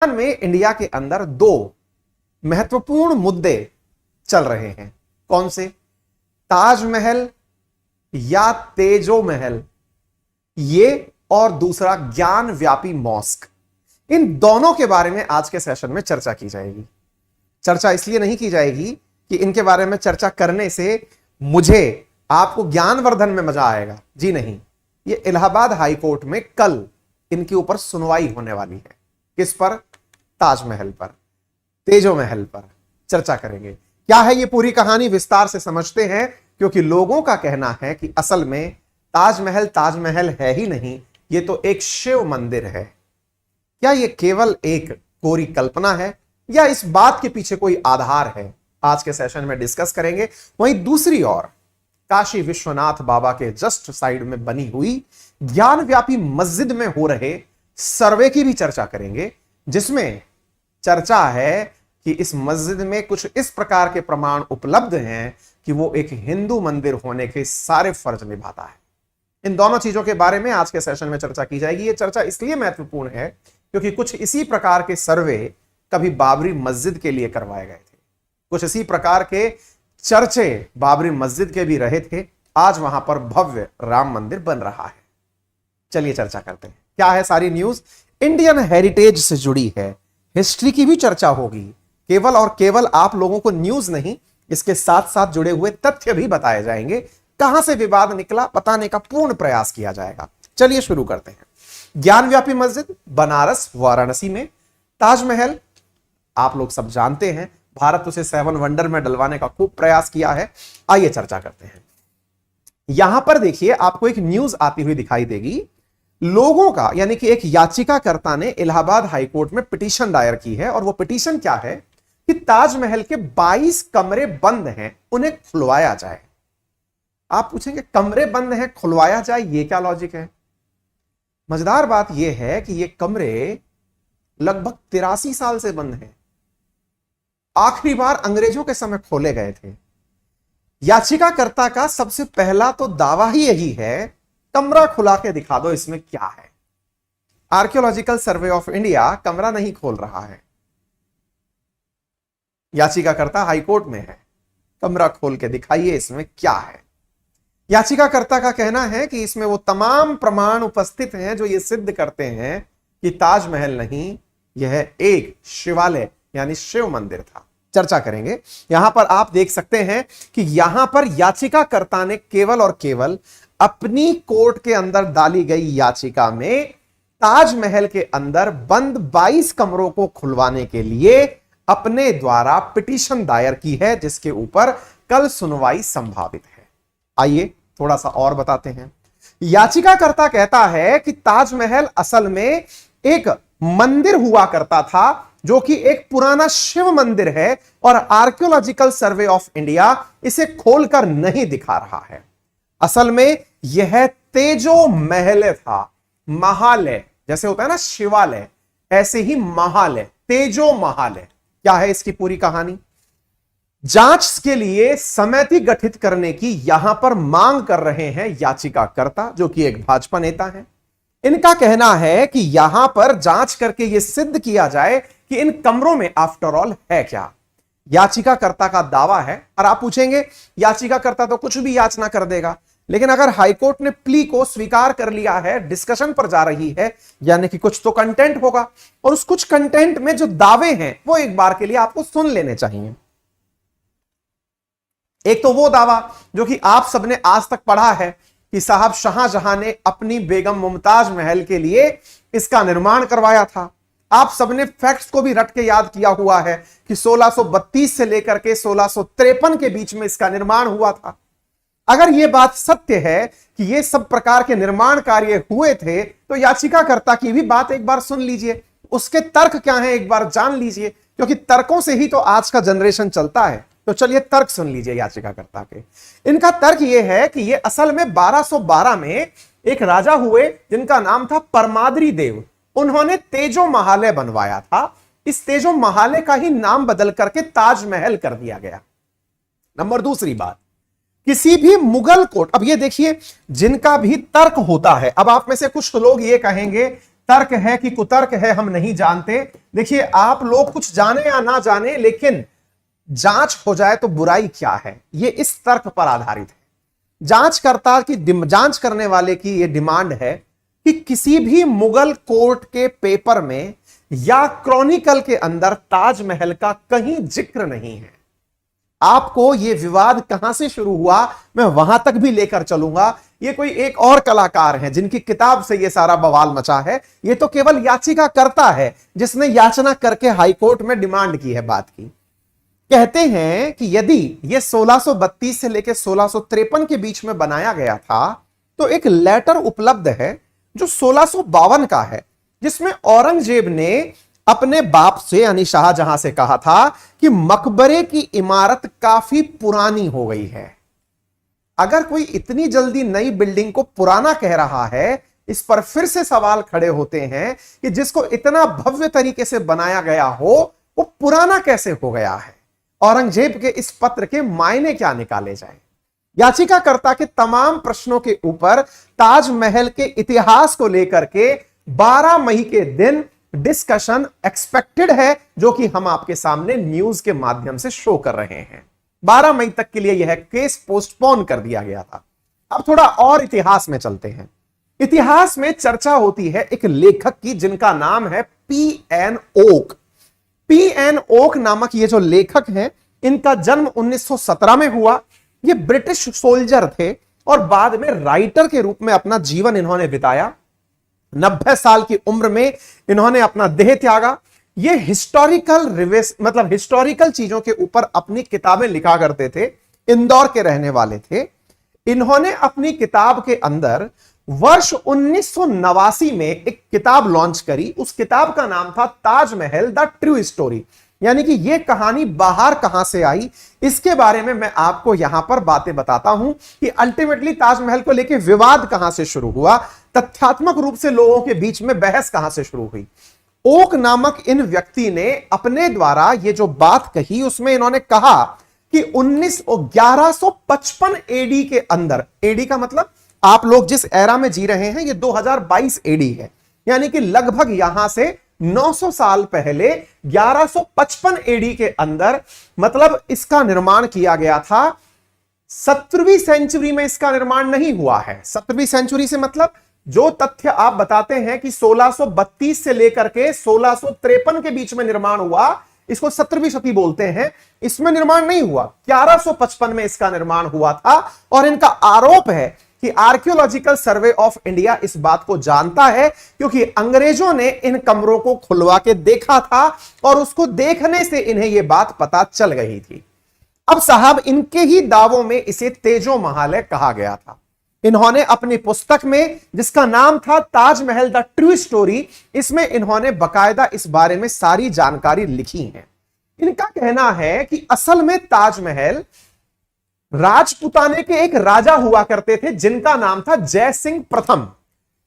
में इंडिया के अंदर दो महत्वपूर्ण मुद्दे चल रहे हैं। कौन से? ताजमहल या तेजो महल, ये और दूसरा ज्ञान व्यापी मॉस्क। इन दोनों के बारे में आज के सेशन में चर्चा की जाएगी। चर्चा इसलिए नहीं की जाएगी कि इनके बारे में चर्चा करने से मुझे आपको ज्ञानवर्धन में मजा आएगा, जी नहीं। ये इलाहाबाद हाई कोर्ट में कल इनके ऊपर सुनवाई होने वाली है। किस पर? ताजमहल पर, तेजो महल पर चर्चा करेंगे। क्या है ये पूरी कहानी, विस्तार से समझते हैं, क्योंकि लोगों का कहना है कि असल में ताजमहल है ही नहीं, ये तो एक शिव मंदिर है। क्या ये केवल एक कोरी कल्पना है या इस बात के पीछे कोई आधार है? आज के सेशन में डिस्कस करेंगे। वहीं दूसरी ओर काशी विश्वनाथ बाबा के जस्ट साइड में बनी हुई ज्ञानव्यापी मस्जिद में हो रहे सर्वे की भी चर्चा करेंगे, जिसमें चर्चा है कि इस मस्जिद में कुछ इस प्रकार के प्रमाण उपलब्ध हैं कि वो एक हिंदू मंदिर होने के सारे फर्ज निभाता है। इन दोनों चीजों के बारे में आज के सेशन में चर्चा की जाएगी। ये चर्चा इसलिए महत्वपूर्ण है क्योंकि कुछ इसी प्रकार के सर्वे कभी बाबरी मस्जिद के लिए करवाए गए थे। कुछ इसी प्रकार के चर्चे बाबरी मस्जिद के भी रहे थे। आज वहां पर भव्य राम मंदिर बन रहा है। चलिए चर्चा करते हैं। क्या है सारी न्यूज? इंडियन हेरिटेज से जुड़ी है, हिस्ट्री की भी चर्चा होगी। केवल और केवल आप लोगों को न्यूज नहीं, इसके साथ साथ जुड़े हुए तथ्य भी बताए जाएंगे। कहां से विवाद निकला बताने का पूर्ण प्रयास किया जाएगा। चलिए शुरू करते हैं। ज्ञानव्यापी मस्जिद बनारस वाराणसी में, ताजमहल आप लोग सब जानते हैं, भारत उसे 7 वंडर में डलवाने का खूब प्रयास किया है। आइए चर्चा करते हैं। यहां पर देखिए आपको एक न्यूज आती हुई दिखाई देगी। लोगों का यानी कि एक याचिकाकर्ता ने इलाहाबाद हाईकोर्ट में पिटीशन दायर की है, और वो पिटीशन क्या है कि ताजमहल के 22 कमरे बंद हैं, उन्हें खुलवाया जाए। आप पूछेंगे कमरे बंद हैं खुलवाया जाए, ये क्या लॉजिक है? मजेदार बात यह है कि ये कमरे लगभग 83 साल से बंद हैं। आखिरी बार अंग्रेजों के समय खोले गए थे। याचिकाकर्ता का सबसे पहला तो दावा ही यही है, कमरा खुला के दिखा दो, इसमें क्या है। आर्कियोलॉजिकल सर्वे ऑफ इंडिया कमरा नहीं खोल रहा है। याचिकाकर्ता हाईकोर्ट में है, कमरा खोल के दिखाइए इसमें क्या है। याचिकाकर्ता का कहना है कि इसमें वो तमाम प्रमाण उपस्थित हैं जो ये सिद्ध करते हैं कि ताजमहल नहीं, यह एक शिवालय यानी शिव मंदिर था। चर्चा करेंगे। यहां पर आप देख सकते हैं कि यहां पर याचिकाकर्ता ने केवल और केवल अपनी कोर्ट के अंदर डाली गई याचिका में ताजमहल के अंदर बंद 22 कमरों को खुलवाने के लिए अपने द्वारा पिटीशन दायर की है, जिसके ऊपर कल सुनवाई संभावित है। आइए थोड़ा सा और बताते हैं। याचिकाकर्ता कहता है कि ताजमहल असल में एक मंदिर हुआ करता था जो कि एक पुराना शिव मंदिर है, और आर्कियोलॉजिकल सर्वे ऑफ इंडिया इसे खोलकर नहीं दिखा रहा है। असल में यह तेजो महल था। महालय जैसे होता है ना शिवालय, ऐसे ही महालय, तेजो महालय। क्या है इसकी पूरी कहानी? जांच के लिए समिति गठित करने की यहां पर मांग कर रहे हैं याचिकाकर्ता, जो कि एक भाजपा नेता है। इनका कहना है कि यहां पर जांच करके यह सिद्ध किया जाए कि इन कमरों में आफ्टर ऑल है क्या। याचिकाकर्ता का दावा है। और आप पूछेंगे याचिकाकर्ता तो कुछ भी याचना कर देगा, लेकिन अगर हाईकोर्ट ने प्ली को स्वीकार कर लिया है, डिस्कशन पर जा रही है, यानी कि कुछ तो कंटेंट होगा, और उस कुछ कंटेंट में जो दावे हैं वो एक बार के लिए आपको सुन लेने चाहिए। एक तो वो दावा जो कि आप सबने आज तक पढ़ा है कि साहब शाहजहां ने अपनी बेगम मुमताज महल के लिए इसका निर्माण करवाया था। आप सबने फैक्ट्स को भी रट के याद किया हुआ है कि 1632 से लेकर के 1653 के बीच में इसका निर्माण हुआ था। अगर यह बात सत्य है कि यह सब प्रकार के निर्माण कार्य हुए थे, तो याचिकाकर्ता की भी बात एक बार सुन लीजिए। उसके तर्क क्या है एक बार जान लीजिए, क्योंकि तर्कों से ही तो आज का जनरेशन चलता है। तो चलिए तर्क सुन लीजिए याचिकाकर्ता के। इनका तर्क यह है कि यह असल में 1212 में एक राजा हुए जिनका नाम था परमाद्री देव। उन्होंने तेजो महालय बनवाया था। इस तेजो महालय का ही नाम बदल करके ताजमहल कर दिया गया। नंबर दूसरी बात, किसी भी मुगल कोर्ट, अब ये देखिए जिनका भी तर्क होता है, अब आप में से कुछ लोग ये कहेंगे तर्क है कि कुतर्क है हम नहीं जानते। देखिए, आप लोग कुछ जाने या ना जाने, लेकिन जांच हो जाए तो बुराई क्या है, ये इस तर्क पर आधारित है। जांचकर्ता की, जांच करने वाले की यह डिमांड है कि किसी भी मुगल कोर्ट के पेपर में या क्रॉनिकल के अंदर ताजमहल का कहीं जिक्र नहीं है। आपको यह विवाद कहां से शुरू हुआ मैं वहां तक भी लेकर चलूंगा। ये कोई एक और कलाकार हैं जिनकी किताब से यह सारा बवाल मचा है। यह तो केवल याचिकाकर्ता है जिसने याचना करके हाईकोर्ट में डिमांड की है बात की। कहते हैं कि यदि यह 1632 से लेकर 1653 के बीच में बनाया गया था तो एक लेटर उपलब्ध है जो 1652 का है, जिसमें औरंगजेब ने अपने बाप से यानी शाहजहां से कहा था कि मकबरे की इमारत काफी पुरानी हो गई है। अगर कोई इतनी जल्दी नई बिल्डिंग को पुराना कह रहा है, इस पर फिर से सवाल खड़े होते हैं कि जिसको इतना भव्य तरीके से बनाया गया हो वो पुराना कैसे हो गया है। औरंगजेब के इस पत्र के मायने क्या निकाले जाएं? याचिकाकर्ता के तमाम प्रश्नों के ऊपर ताजमहल के इतिहास को लेकर के 12 मई के दिन डिस्कशन एक्सपेक्टेड है, जो कि हम आपके सामने न्यूज के माध्यम से शो कर रहे हैं। 12 मई तक के लिए यह केस पोस्टपोन कर दिया गया था। अब थोड़ा और इतिहास में चलते हैं। इतिहास में चर्चा होती है एक लेखक की जिनका नाम है P.N. ओक। P.N. ओक नामक ये जो लेखक हैं, इनका जन्म 1917 में हुआ। ये ब्रिटिश सोल्जर थे और बाद में राइटर के रूप में अपना जीवन इन्होंने बिताया। 90 साल की उम्र में इन्होंने अपना देह त्यागा। ये हिस्टोरिकल चीजों के ऊपर अपनी किताबें लिखा करते थे। इंदौर के रहने वाले थे। इन्होंने अपनी किताब के अंदर वर्ष 1989 में एक किताब लॉन्च करी। उस किताब का नाम था ताजमहल द ट्रू स्टोरी, यानी कि यह कहानी बाहर कहां से आई, इसके बारे में मैं आपको यहां पर बातें बताता हूं कि अल्टीमेटली ताजमहल को लेकर विवाद कहां से शुरू हुआ, तथ्यात्मक रूप से लोगों के बीच में बहस कहां से शुरू हुई। ओक नामक इन व्यक्ति ने अपने द्वारा यह जो बात कही, उसमें इन्होंने कहा कि 1155 एडी के अंदर, एडी का मतलब आप लोग जिस एरा में जी रहे हैं, ये 2022 एडी है, यानी कि लगभग यहां से 900 साल पहले 1155 एडी के अंदर, मतलब इसका निर्माण किया गया था। 17वीं सेंचुरी में इसका निर्माण नहीं हुआ है। 17वीं सेंचुरी से मतलब जो तथ्य आप बताते हैं कि 1632 से लेकर के 1653 के बीच में निर्माण हुआ, इसको 17वीं शती बोलते हैं। इसमें निर्माण नहीं हुआ, 1155 में इसका निर्माण हुआ था। और इनका आरोप है कि आर्कियोलॉजिकल सर्वे ऑफ इंडिया इस बात को जानता है, क्योंकि अंग्रेजों ने इन कमरों को खुलवा के देखा था और उसको देखने से इन्हें यह बात पता चल गई थी। अब साहब, इनके ही दावों में इसे तेजो महालय कहा गया था। इन्होंने अपनी पुस्तक में, जिसका नाम था ताजमहल द ट्रू स्टोरी, इसमें इन्होंने बकायदा इस बारे में सारी जानकारी लिखी है। इनका कहना है कि असल में ताजमहल राजपुताने के एक राजा हुआ करते थे जिनका नाम था जय सिंह प्रथम।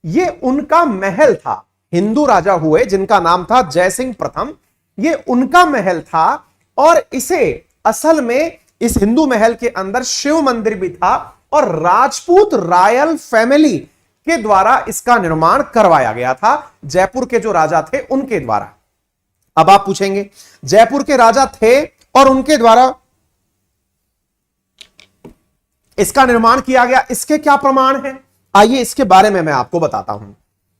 ये उनका महल था। हिंदू राजा हुए जिनका नाम था जय सिंह प्रथम, ये उनका महल था। और इसे असल में इस हिंदू महल के अंदर शिव मंदिर भी था और राजपूत रॉयल फैमिली के द्वारा इसका निर्माण करवाया गया था, जयपुर के जो राजा थे उनके द्वारा। अब आप पूछेंगे, जयपुर के राजा थे और उनके द्वारा इसका निर्माण किया गया, इसके क्या प्रमाण हैं? आइए इसके बारे में मैं आपको बताता हूं।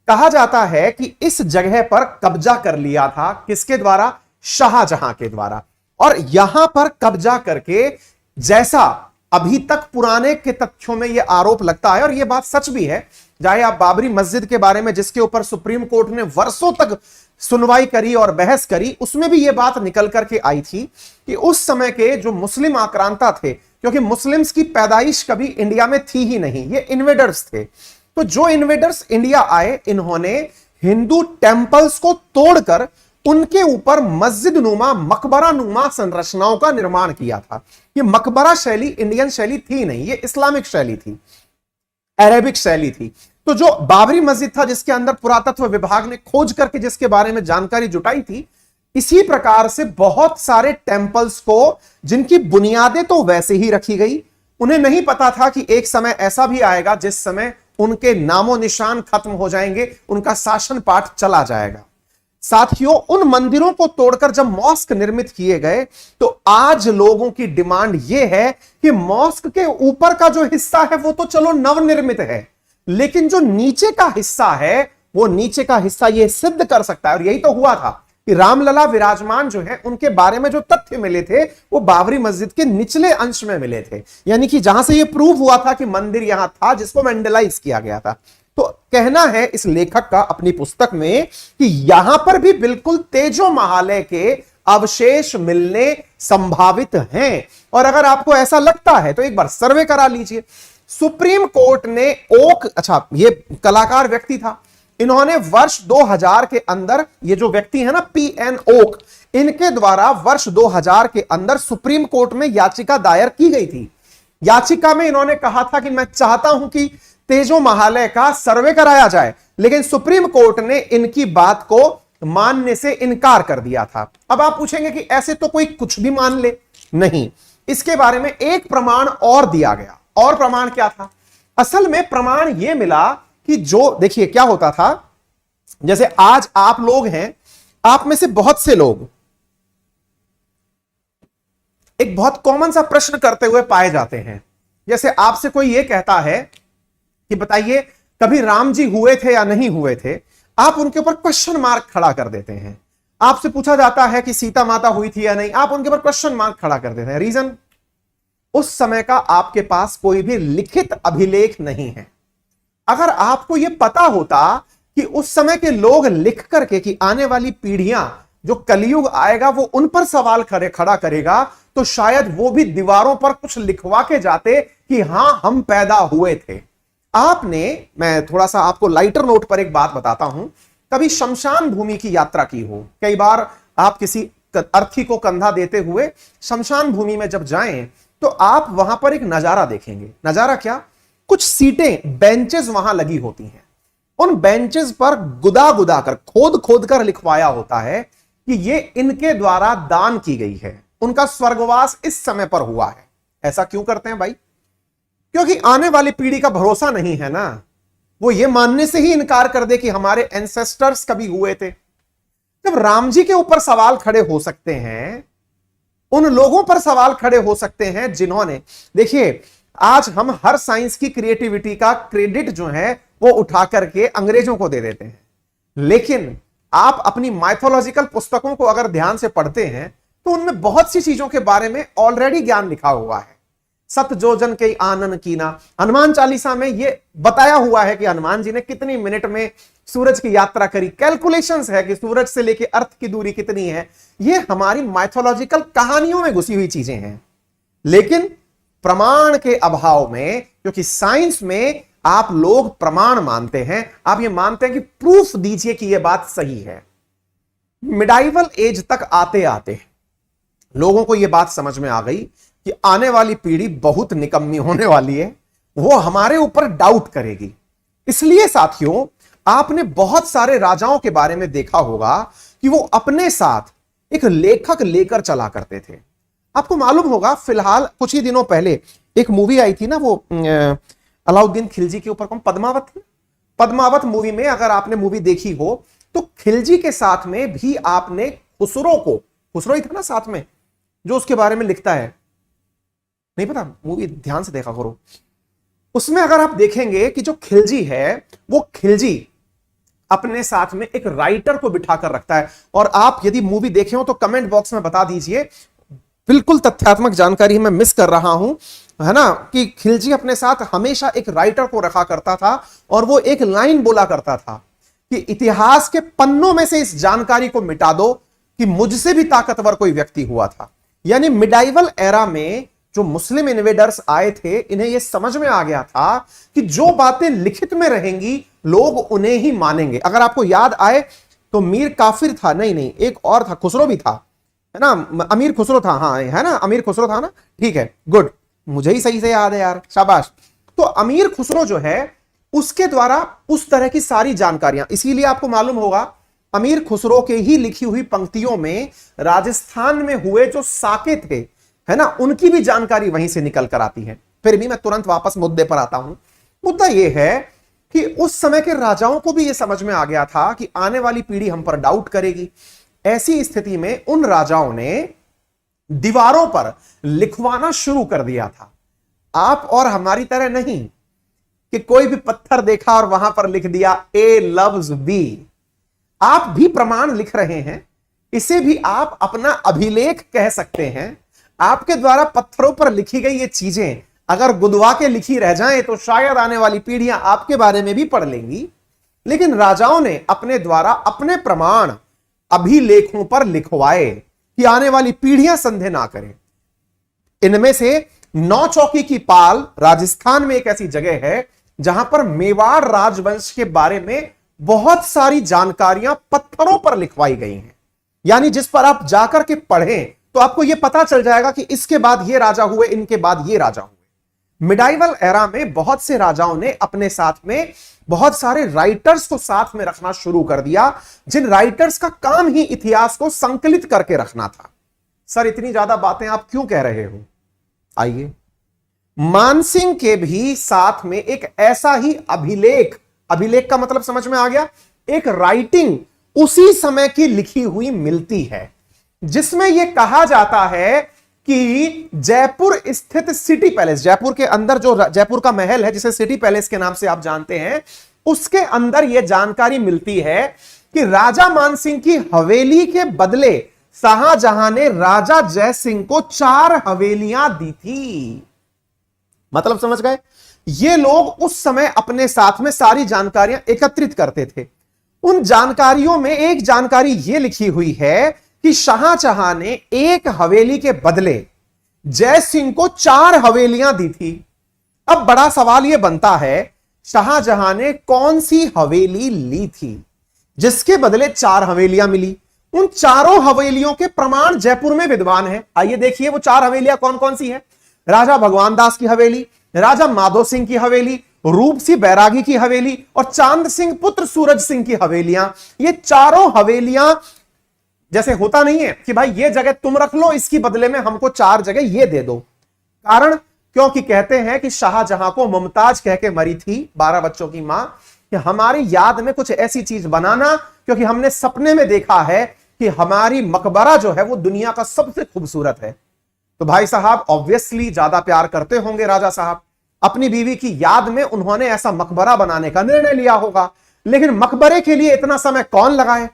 कहा जाता है कि इस जगह पर कब्जा कर लिया था, किसके द्वारा? शाहजहां के द्वारा। और यहां पर कब्जा करके, जैसा अभी तक पुराने के तथ्यों में यह आरोप लगता है और यह बात सच भी है, चाहे आप बाबरी मस्जिद के बारे में जिसके ऊपर सुप्रीम कोर्ट ने वर्षों तक सुनवाई करी और बहस करी, उसमें भी यह बात निकल करके आई थी कि उस समय के जो मुस्लिम आक्रांता थे, क्योंकि मुस्लिम्स की पैदाइश कभी इंडिया में थी ही नहीं, ये इन्वेडर्स थे। तो जो इन्वेडर्स इंडिया आए, इन्होंने हिंदू टेंपल्स को तोड़कर उनके ऊपर मस्जिद नुमा, मकबरा नुमा संरचनाओं का निर्माण किया था। ये मकबरा शैली इंडियन शैली थी नहीं, ये इस्लामिक शैली थी, अरेबिक शैली थी। तो जो बाबरी मस्जिद था, जिसके अंदर पुरातत्व विभाग ने खोज करके जिसके बारे में जानकारी जुटाई थी, इसी प्रकार से बहुत सारे टेंपल्स को, जिनकी बुनियादें तो वैसे ही रखी गई, उन्हें नहीं पता था कि एक समय ऐसा भी आएगा जिस समय उनके नामो निशान खत्म हो जाएंगे, उनका शासन पाठ चला जाएगा। साथियों, उन मंदिरों को तोड़कर जब मॉस्क निर्मित किए गए तो आज लोगों की डिमांड यह है कि मॉस्क के ऊपर का जो हिस्सा है वो तो चलो नवनिर्मित है, लेकिन जो नीचे का हिस्सा है वो नीचे का हिस्सा यह सिद्ध कर सकता है। और यही तो हुआ था कि रामलला विराजमान जो है उनके बारे में जो तथ्य मिले थे वो बाबरी मस्जिद के निचले अंश में मिले थे, यानी कि जहां से यह प्रूव हुआ था कि मंदिर यहां था, जिसको मैंडलाइज किया गया था। तो कहना है इस लेखक का अपनी पुस्तक में कि यहां पर भी बिल्कुल तेजो महालय के अवशेष मिलने संभावित हैं। और अगर आपको ऐसा लगता है तो एक बार सर्वे करा लीजिए। सुप्रीम कोर्ट ने ये कलाकार व्यक्ति था, इन्होंने वर्ष 2000 के अंदर, ये जो व्यक्ति है ना पीएन ओक, इनके द्वारा वर्ष 2000 के अंदर सुप्रीम कोर्ट में याचिका दायर की गई थी। याचिका में इन्होंने कहा था कि मैं चाहता हूं कि तेजो महालय का सर्वे कराया जाए, लेकिन सुप्रीम कोर्ट ने इनकी बात को मानने से इनकार कर दिया था। अब आप पूछेंगे कि ऐसे तो कोई कुछ भी मान ले, नहीं, इसके बारे में एक प्रमाण और दिया गया। और प्रमाण क्या था? असल में प्रमाण यह मिला कि जो देखिए क्या होता था, जैसे आज आप लोग हैं, आप में से बहुत से लोग एक बहुत कॉमन सा प्रश्न करते हुए पाए जाते हैं। जैसे आपसे कोई यह कहता है कि बताइए कभी राम जी हुए थे या नहीं हुए थे, आप उनके ऊपर क्वेश्चन मार्क खड़ा कर देते हैं। आपसे पूछा जाता है कि सीता माता हुई थी या नहीं, आप उनके ऊपर क्वेश्चन मार्क खड़ा कर देते हैं। रीजन, उस समय का आपके पास कोई भी लिखित अभिलेख नहीं है। अगर आपको यह पता होता कि उस समय के लोग लिख करके कि आने वाली पीढ़ियां, जो कलयुग आएगा वो उन पर सवाल खड़ा करेगा, तो शायद वो भी दीवारों पर कुछ लिखवा के जाते कि हां हम पैदा हुए थे। मैं थोड़ा सा आपको लाइटर नोट पर एक बात बताता हूं। कभी शमशान भूमि की यात्रा की हो, कई बार आप किसी अर्थी को कंधा देते हुए शमशान भूमि में जब जाएं तो आप वहां पर एक नजारा देखेंगे। नजारा क्या? कुछ सीटें, बेंचेस वहां लगी होती हैं। उन बेंचेस पर गुदा गुदा कर, खोद खोद कर लिखवाया होता है कि ये इनके द्वारा दान की गई है, उनका स्वर्गवास इस समय पर हुआ है। ऐसा क्यों करते हैं भाई? क्योंकि आने वाली पीढ़ी का भरोसा नहीं है ना। वो ये मानने से ही इनकार कर दे कि हमारे एंसेस्टर्स कभी हुए थे। जब राम जी के ऊपर सवाल खड़े हो सकते हैं, उन लोगों पर सवाल खड़े हो सकते हैं जिन्होंने, देखिए आज हम हर साइंस की क्रिएटिविटी का क्रेडिट जो है वो उठा करके अंग्रेजों को दे देते हैं, लेकिन आप अपनी माइथोलॉजिकल पुस्तकों को अगर ध्यान से पढ़ते हैं तो उनमें बहुत सी चीजों के बारे में ऑलरेडी ज्ञान लिखा हुआ है। सत जोजन के आनन कीना, हनुमान चालीसा में यह बताया हुआ है कि हनुमान जी ने कितनी मिनट में सूरज की यात्रा करी। कैलकुलेशंस है कि सूरज से लेकर अर्थ की दूरी कितनी है। यह हमारी माइथोलॉजिकल कहानियों में घुसी हुई चीजें हैं, लेकिन प्रमाण के अभाव में, क्योंकि साइंस में आप लोग प्रमाण मानते हैं, आप ये मानते हैं कि प्रूफ दीजिए कि यह बात सही है। मिडाइवल एज तक आते आते लोगों को यह बात समझ में आ गई कि आने वाली पीढ़ी बहुत निकम्मी होने वाली है, वो हमारे ऊपर डाउट करेगी। इसलिए साथियों, आपने बहुत सारे राजाओं के बारे में देखा होगा कि वो अपने साथ एक लेखक लेकर चला करते थे। आपको मालूम होगा, फिलहाल कुछ ही दिनों पहले एक मूवी आई थी ना, वो अलाउद्दीन खिलजी के ऊपर, कौन, पद्मावत थी। पद्मावत मूवी में अगर आपने मूवी देखी हो तो खिलजी के साथ में भी आपने खुसरो ही था ना साथ में, जो उसके बारे में लिखता है, नहीं पता, मूवी ध्यान से देखा करो। उसमें अगर आप देखेंगे कि जो खिलजी है, वो खिलजी अपने साथ में एक राइटर को बिठा कर रखता है। और आप यदि मूवी देखे हो तो कमेंट बॉक्स में बता दीजिए, बिल्कुल तथ्यात्मक जानकारी मैं मिस कर रहा हूं, है ना, कि खिलजी अपने साथ हमेशा एक राइटर को रखा करता था और वो एक लाइन बोला करता था कि इतिहास के पन्नों में से इस जानकारी को मिटा दो कि मुझसे भी ताकतवर कोई व्यक्ति हुआ था। यानी मिडाइवल एरा में जो मुस्लिम इन्वेडर्स आए थे, इन्हें यह समझ में आ गया था कि जो बातें लिखित में रहेंगी लोग उन्हें ही मानेंगे। अगर आपको याद आए तो मीर काफिर था, नहीं एक और था, खुसरो भी था, है ना, अमीर खुसरो था, हाँ है ना, अमीर खुसरो था ना, ठीक है, गुड, मुझे ही सही से याद है यार, शाबाश। तो अमीर खुसरो जो है उसके द्वारा उस तरह की सारी जानकारियां, इसीलिए आपको मालूम होगा अमीर खुसरो के ही लिखी हुई पंक्तियों में राजस्थान में हुए जो साके थे, है ना, उनकी भी जानकारी वहीं से निकल कर आती है। फिर भी मैं तुरंत वापस मुद्दे पर आता हूं। मुद्दा यह है कि उस समय के राजाओं को भी यह समझ में आ गया था कि आने वाली पीढ़ी हम पर डाउट करेगी। ऐसी स्थिति में उन राजाओं ने दीवारों पर लिखवाना शुरू कर दिया था। आप और हमारी तरह नहीं कि कोई भी पत्थर देखा और वहां पर लिख दिया ए लव्स बी। आप भी प्रमाण लिख रहे हैं, इसे भी आप अपना अभिलेख कह सकते हैं। आपके द्वारा पत्थरों पर लिखी गई ये चीजें अगर गुदवा के लिखी रह जाएं तो शायद आने वाली पीढ़ियां आपके बारे में भी पढ़ लेंगी। लेकिन राजाओं ने अपने द्वारा अपने प्रमाण अभिलेखों पर लिखवाए कि आने वाली पीढ़ियां संदेह ना करें। इनमें से नौ चौकी की पाल राजस्थान में एक ऐसी जगह है जहां पर मेवाड़ राजवंश के बारे में बहुत सारी जानकारियां पत्थरों पर लिखवाई गई हैं। यानी जिस पर आप जाकर के पढ़ें तो आपको यह पता चल जाएगा कि इसके बाद ये राजा हुए, इनके बाद ये राजा हुए। मिडाइवल एरा में बहुत से राजाओं ने अपने साथ में बहुत सारे राइटर्स को साथ में रखना शुरू कर दिया, जिन राइटर्स का काम ही इतिहास को संकलित करके रखना था। सर इतनी ज्यादा बातें आप क्यों कह रहे हो? आइए, मानसिंह के भी साथ में एक ऐसा ही अभिलेख, अभिलेख का मतलब समझ में आ गया, एक राइटिंग उसी समय की लिखी हुई मिलती है, जिसमें यह कहा जाता है कि जयपुर स्थित सिटी पैलेस, जयपुर के अंदर जो जयपुर का महल है जिसे सिटी पैलेस के नाम से आप जानते हैं, उसके अंदर यह जानकारी मिलती है कि राजा मानसिंह की हवेली के बदले शाहजहां ने राजा जय सिंह को 4 हवेलियां दी थी। मतलब समझ गए? ये लोग उस समय अपने साथ में सारी जानकारियां एकत्रित करते थे। उन जानकारियों में एक जानकारी यह लिखी हुई है कि शाहजहां ने 1 हवेली के बदले जय सिंह को 4 हवेलियां दी थी। अब बड़ा सवाल यह बनता है, शाहजहां ने कौन सी हवेली ली थी जिसके बदले 4 हवेलियां मिली? उन चारों हवेलियों के प्रमाण जयपुर में विद्वान है। आइए देखिए वो 4 हवेलियां कौन कौन सी है। राजा भगवान दास की हवेली, राजा माधो सिंह की हवेली, रूप सिंह बैरागी की हवेली और चांद सिंह पुत्र सूरज सिंह की हवेलियां। ये चारों हवेलियां, जैसे होता नहीं है कि भाई ये जगह तुम रख लो, इसकी बदले में हमको 4 जगह ये दे दो। कारण क्योंकि कहते हैं कि शाहजहां को मुमताज कह के मरी थी 12 बच्चों की मां, कि हमारी याद में कुछ ऐसी चीज बनाना, क्योंकि हमने सपने में देखा है कि हमारी मकबरा जो है वो दुनिया का सबसे खूबसूरत है। तो भाई साहब ऑब्वियसली ज्यादा प्यार करते होंगे राजा साहब, अपनी बीवी की याद में उन्होंने ऐसा मकबरा बनाने का निर्णय लिया होगा। लेकिन मकबरे के लिए इतना समय कौन लगाए?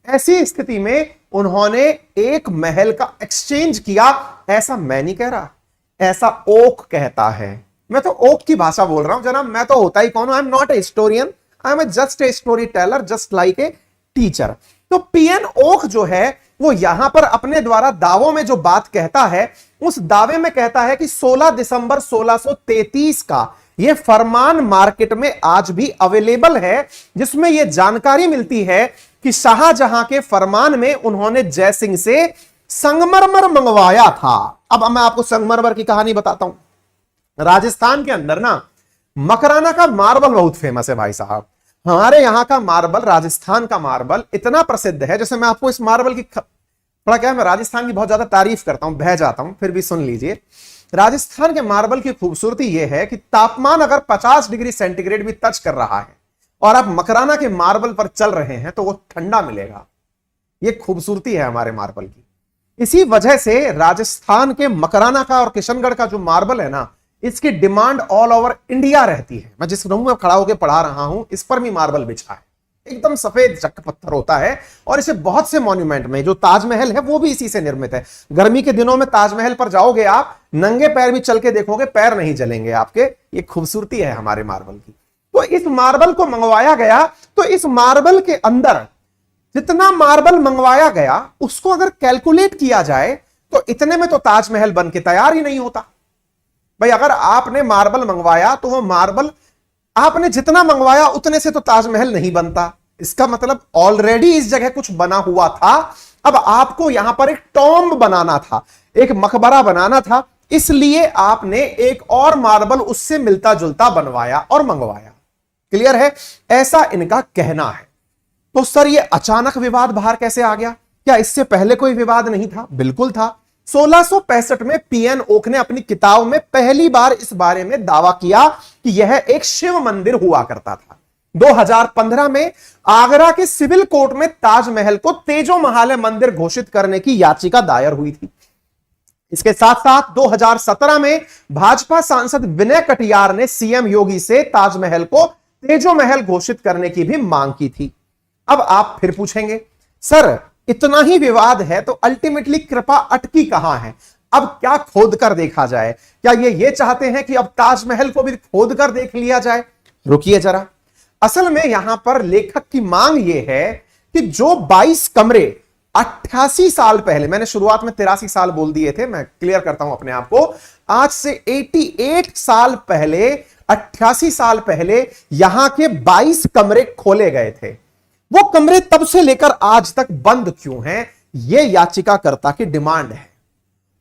ऐसी स्थिति में उन्होंने एक महल का एक्सचेंज किया। ऐसा मैं नहीं कह रहा, ऐसा ओक कहता है। मैं तो ओक की भाषा बोल रहा हूं जनाब, मैं तो होता ही कौन हूं? I am not a historian, I am just a story teller, just like a teacher. तो पीएन ओक जो है वो यहां पर अपने द्वारा दावों में जो बात कहता है, उस दावे में कहता है कि 16 दिसंबर 1633 का यह फरमान मार्केट में आज भी अवेलेबल है, जिसमें यह जानकारी मिलती है कि शाहजहां के फरमान में उन्होंने जय सिंह से संगमरमर मंगवाया था। अब मैं आपको संगमरमर की कहानी बताता हूं। राजस्थान के अंदर ना मकराना का मार्बल बहुत फेमस है भाई साहब। हमारे यहां का मार्बल, राजस्थान का मार्बल इतना प्रसिद्ध है, जैसे मैं आपको इस मार्बल की थोड़ा क्या है, मैं राजस्थान की बहुत ज्यादा तारीफ करता हूं, बह जाता हूं, फिर भी सुन लीजिए। राजस्थान के मार्बल की खूबसूरती यह है कि तापमान अगर 50 डिग्री सेंटीग्रेड भी टच कर रहा है और आप मकराना के मार्बल पर चल रहे हैं तो वो ठंडा मिलेगा। यह खूबसूरती है हमारे मार्बल की। इसी वजह से राजस्थान के मकराना का और किशनगढ़ का जो मार्बल है ना, इसकी डिमांड ऑल ओवर इंडिया रहती है। मैं जिस रूम में खड़ा होकर पढ़ा रहा हूं, इस पर भी मार्बल बिछा है, एकदम सफेद चक पत्थर होता है। और इसे बहुत से मॉन्यूमेंट में, जो ताजमहल है वो भी इसी से निर्मित है। गर्मी के दिनों में ताजमहल पर जाओगे आप, नंगे पैर भी चल के देखोगे, पैर नहीं जलेंगे आपके। ये खूबसूरती है हमारे मार्बल की। तो इस मार्बल को मंगवाया गया, तो इस मार्बल के अंदर जितना मार्बल मंगवाया गया उसको अगर कैलकुलेट किया जाए तो इतने में तो ताजमहल बन के तैयार ही नहीं होता। भाई अगर आपने मार्बल मंगवाया तो वो मार्बल आपने जितना मंगवाया उतने से तो ताजमहल नहीं बनता। इसका मतलब ऑलरेडी इस जगह कुछ बना हुआ था। अब आपको यहां पर एक टॉम्ब बनाना था, एक मकबरा बनाना था, इसलिए आपने एक और मार्बल उससे मिलता जुलता बनवाया और मंगवाया। क्लियर है? ऐसा इनका कहना है। तो सर ये अचानक विवाद बाहर कैसे आ गया? क्या इससे पहले कोई विवाद नहीं था? बिल्कुल था। 1665 में पीएन ओक ने अपनी किताब में पहली बार इस बारे में दावा किया कि यह एक शिव मंदिर हुआ करता था। 2015 में आगरा के सिविल कोर्ट में ताजमहल को तेजो महाल मंदिर घोषित करने की याचिका दायर हुई थी। इसके साथ साथ 2017 में भाजपा सांसद विनय कटियार ने सीएम योगी से ताजमहल को तेजो महल घोषित करने की भी मांग की थी। अब आप फिर पूछेंगे, सर इतना ही विवाद है तो अल्टीमेटली कृपा अटकी कहां है? अब क्या खोद कर देखा जाए? क्या ये चाहते हैं कि अब ताजमहल को भी खोद कर देख लिया जाए? रुकिए जरा, असल में यहां पर लेखक की मांग यह है कि जो 22 कमरे 88 साल पहले, मैंने शुरुआत में 83 साल बोल दिए थे, मैं क्लियर करता हूं अपने आप को, आज से 88 साल पहले, 88 साल पहले यहां के 22 कमरे खोले गए थे, वो कमरे तब से लेकर आज तक बंद क्यों हैं? यह याचिकाकर्ता की डिमांड है।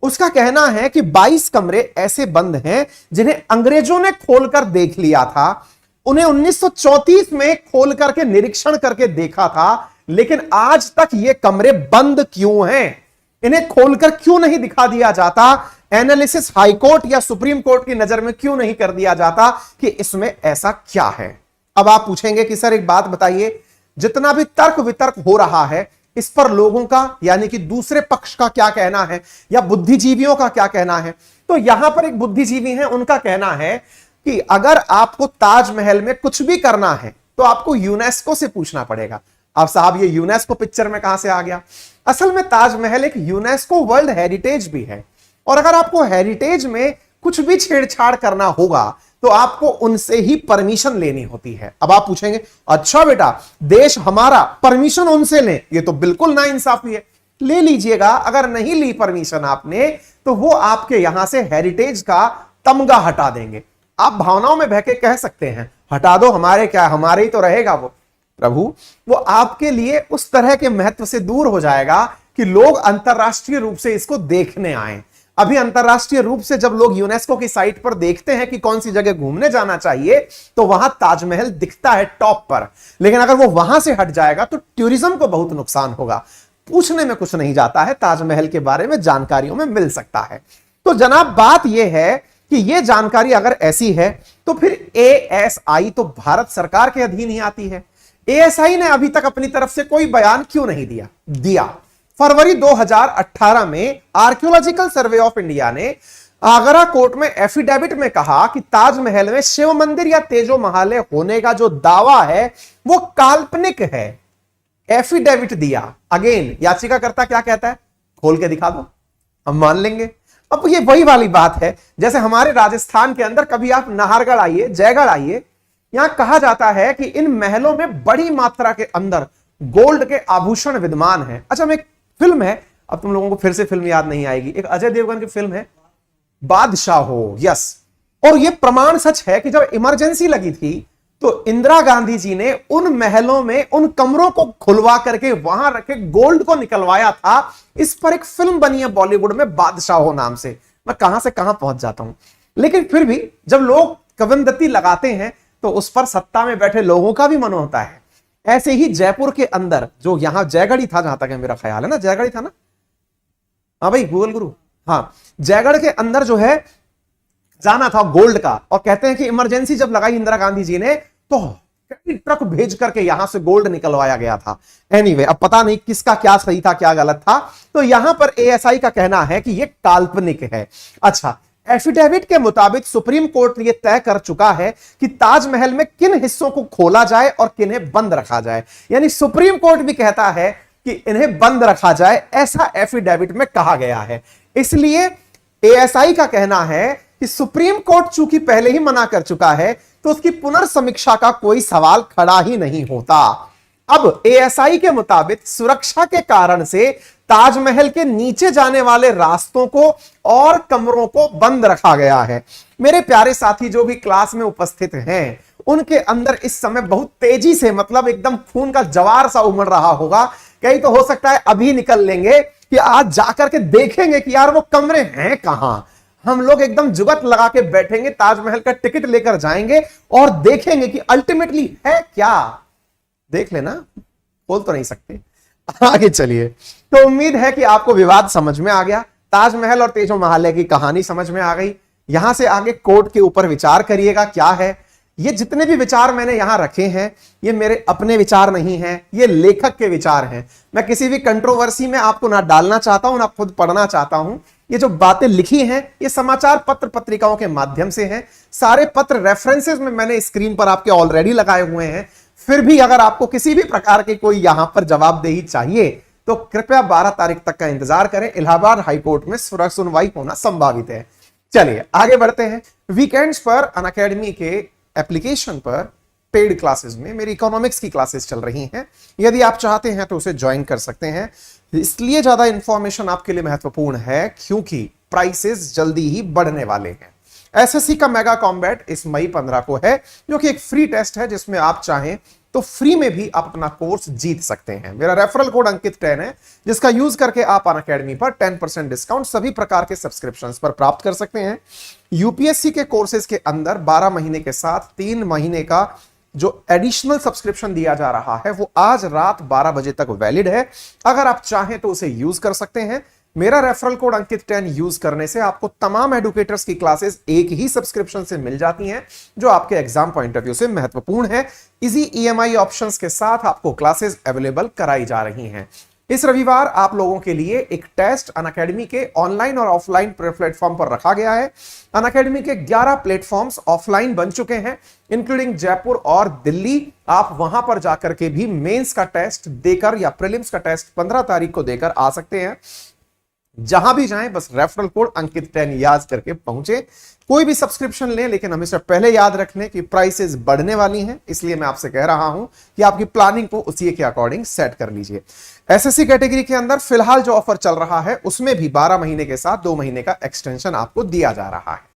उसका कहना है कि 22 कमरे ऐसे बंद हैं जिन्हें अंग्रेजों ने खोलकर देख लिया था, उन्हें 1934 में खोल करके निरीक्षण करके देखा था, लेकिन आज तक ये कमरे बंद क्यों हैं? इन्हें खोलकर क्यों नहीं दिखा दिया जाता? एनालिसिस हाईकोर्ट या सुप्रीम कोर्ट की नजर में क्यों नहीं कर दिया जाता कि इसमें ऐसा क्या है? अब आप पूछेंगे कि सर एक बात बताइए, जितना भी तर्क वितर्क हो रहा है इस पर लोगों का यानी कि दूसरे पक्ष का क्या कहना है या बुद्धिजीवियों का क्या कहना है? तो यहां पर एक बुद्धिजीवी है, उनका कहना है कि अगर आपको ताजमहल में कुछ भी करना है तो आपको यूनेस्को से पूछना पड़ेगा। अब साहब ये यूनेस्को पिक्चर में कहां से आ गया? असल में ताजमहल एक यूनेस्को वर्ल्ड हेरिटेज भी है, और अगर आपको हेरिटेज में कुछ भी छेड़छाड़ करना होगा तो आपको उनसे ही परमिशन लेनी होती है। अब आप पूछेंगे, अच्छा बेटा देश हमारा, परमिशन उनसे लें, ये तो बिल्कुल नाइंसाफी है। ले लीजिएगा, अगर नहीं ली परमिशन आपने तो वो आपके यहां से हेरिटेज का तमगा हटा देंगे। आप भावनाओं में बहके कह सकते हैं हटा दो, हमारे क्या, हमारे ही तो रहेगा वो। प्रभु वो आपके लिए उस तरह के महत्व से दूर हो जाएगा कि लोग अंतरराष्ट्रीय रूप से इसको देखने आए। अभी अंतरराष्ट्रीय रूप से जब लोग यूनेस्को की साइट पर देखते हैं कि कौन सी जगह घूमने जाना चाहिए तो वहां ताजमहल दिखता है टॉप पर, लेकिन अगर वो वहां से हट जाएगा तो टूरिज्म को बहुत नुकसान होगा। पूछने में कुछ नहीं जाता है, ताजमहल के बारे में जानकारियों में मिल सकता है। तो जनाब बात यह है कि यह जानकारी अगर ऐसी है तो फिर एएसआई तो भारत सरकार के अधीन ही आती है। एएसआई ने अभी तक अपनी तरफ से कोई बयान क्यों नहीं दिया? फरवरी 2018 में आर्कियोलॉजिकल सर्वे ऑफ इंडिया ने आगरा कोर्ट में एफिडेविट में कहा कि ताजमहल में शिव मंदिर या तेजो महाल होने का जो दावा है वो काल्पनिक है। एफिडेविट दिया। अगेन याचिकाकर्ता क्या कहता है? खोल के दिखा दो, हम मान लेंगे। अब ये वही वाली बात है जैसे हमारे राजस्थान के अंदर कभी आप नाहरगढ़ आइए, जयगढ़ आइए, यहां कहा जाता है कि इन महलों में बड़ी मात्रा के अंदर गोल्ड के आभूषण विद्यमान है। अच्छा, मैं फिल्म है, अब तुम लोगों को फिर से फिल्म याद नहीं आएगी, एक अजय देवगन की फिल्म है बादशाह हो, यस। और यह प्रमाण सच है कि जब इमरजेंसी लगी थी तो इंदिरा गांधी जी ने उन महलों में उन कमरों को खुलवा करके वहां रखे गोल्ड को निकलवाया था। इस पर एक फिल्म बनी है बॉलीवुड में बादशाह हो नाम से। मैं कहां से कहां पहुंच जाता हूं, लेकिन फिर भी जब लोग कविंदती लगाते हैं तो उस पर सत्ता में बैठे लोगों का भी मन होता है। ऐसे ही जयपुर के अंदर जो यहां जयगढ़ ही था, जहां तक है मेरा ख्याल है ना, जयगढ़ ही था ना, हाँ भाई गूगल गुरु, हाँ जयगढ़ के अंदर जो है जाना था गोल्ड का, और कहते हैं कि इमरजेंसी जब लगाई इंदिरा गांधी जी ने तो कई ट्रक भेज करके यहां से गोल्ड निकलवाया गया था। एनीवे, अब पता नहीं किसका क्या सही था क्या गलत था। तो यहां पर एएसआई का कहना है कि यह काल्पनिक है। अच्छा, एफिडेविट के मुताबिक सुप्रीम कोर्ट ने यह तय कर चुका है कि ताजमहल में किन हिस्सों को खोला जाए और किन्हें बंद रखा जाए। यानी सुप्रीम कोर्ट भी कहता है कि इन्हें बंद रखा जाए, ऐसा एफिडेविट में कहा गया है। इसलिए एएसआई का कहना है कि सुप्रीम कोर्ट चूंकि पहले ही मना कर चुका है तो उसकी पुनर्समीक्षा का कोई सवाल खड़ा ही नहीं होता। अब एएसआई के मुताबिक सुरक्षा के कारण से ताजमहल के नीचे जाने वाले रास्तों को और कमरों को बंद रखा गया है। मेरे प्यारे साथी जो भी क्लास में उपस्थित हैं, उनके अंदर इस समय बहुत तेजी से, मतलब एकदम खून का जवार सा उमड़ रहा होगा। कहीं तो हो सकता है अभी निकल लेंगे कि आज जाकर के देखेंगे कि यार वो कमरे हैं कहां। हम लोग एकदम जुगत लगा के बैठेंगे, ताजमहल का टिकट लेकर जाएंगे और देखेंगे कि अल्टीमेटली है क्या। देख लेना, बोल तो नहीं सकते। आगे चलिए। तो उम्मीद है कि आपको विवाद समझ में आ गया, ताजमहल और तेजो महाल की कहानी समझ में आ गई। यहां से आगे कोर्ट के ऊपर विचार करिएगा क्या है। ये जितने भी विचार मैंने यहां रखे हैं ये मेरे अपने विचार नहीं हैं, ये लेखक के विचार हैं। मैं किसी भी कंट्रोवर्सी में आपको ना डालना चाहता हूं ना खुद पढ़ना चाहता हूं। ये जो बातें लिखी हैं ये समाचार पत्र पत्रिकाओं के माध्यम से हैं। सारे पत्र रेफरेंसेस में मैंने स्क्रीन पर आपके ऑलरेडी लगाए हुए हैं। फिर भी अगर आपको किसी भी प्रकार के कोई यहां पर जवाबदेही चाहिए तो कृपया 12 तारीख तक का इंतजार करें। इलाहाबाद हाईकोर्ट में सुनवाई होना संभावित है। चलिए आगे बढ़ते हैं। वीकेंड्स पर अनअकैडमी के एप्लीकेशन पर पेड क्लासेस में मेरी इकोनॉमिक्स की क्लासेस चल रही हैं। यदि आप चाहते हैं तो उसे ज्वाइन कर सकते हैं। इसलिए ज्यादा इंफॉर्मेशन आपके लिए महत्वपूर्ण है क्योंकि प्राइसेस जल्दी ही बढ़ने वाले हैं। एसएससी का मेगा कॉम्बैट इस मई 15 को है, जो कि एक फ्री टेस्ट है जिसमें आप चाहें तो फ्री में भी आप अपना कोर्स जीत सकते हैं। मेरा रेफरल कोड अंकित 10 है, जिसका यूज करके आप अनअकैडमी पर 10% डिस्काउंट सभी प्रकार के सब्सक्रिप्शंस पर प्राप्त कर सकते हैं। यूपीएससी के कोर्सेज के अंदर 12 महीने के साथ 3 महीने का जो एडिशनल सब्सक्रिप्शन दिया जा रहा है वो आज रात 12 बजे तक वैलिड है। अगर आप चाहें तो उसे यूज कर सकते हैं। मेरा रेफरल कोड अंकित 10 यूज करने से आपको तमाम एडुकेटर्स की क्लासेस एक ही सब्सक्रिप्शन से मिल जाती हैं, जो आपके एग्जाम पॉइंट ऑफ व्यू से महत्वपूर्ण है। इजी ईएमआई ऑप्शंस के साथ आपको क्लासेस अवेलेबल कराई जा रही हैं। इस रविवार आप लोगों के लिए एक टेस्ट अनअकैडमी के ऑनलाइन और ऑफलाइन प्लेटफॉर्म पर रखा गया है। अनअकैडमी के 11 प्लेटफॉर्म्स ऑफलाइन बन चुके हैं, इंक्लूडिंग जयपुर और दिल्ली। आप वहां पर जाकर के भी मेंस का टेस्ट देकर या प्रीलिम्स का टेस्ट 15 तारीख को देकर आ सकते हैं। जहां भी जाएं बस रेफरल कोड अंकित 10 याद करके पहुंचे। कोई भी सब्सक्रिप्शन लें, लेकिन हमेशा पहले याद रख लें कि प्राइसेस बढ़ने वाली हैं, इसलिए मैं आपसे कह रहा हूं कि आपकी प्लानिंग को उसी के अकॉर्डिंग सेट कर लीजिए। एसएससी कैटेगरी के अंदर फिलहाल जो ऑफर चल रहा है उसमें भी 12 महीने के साथ 2 महीने का एक्सटेंशन आपको दिया जा रहा है।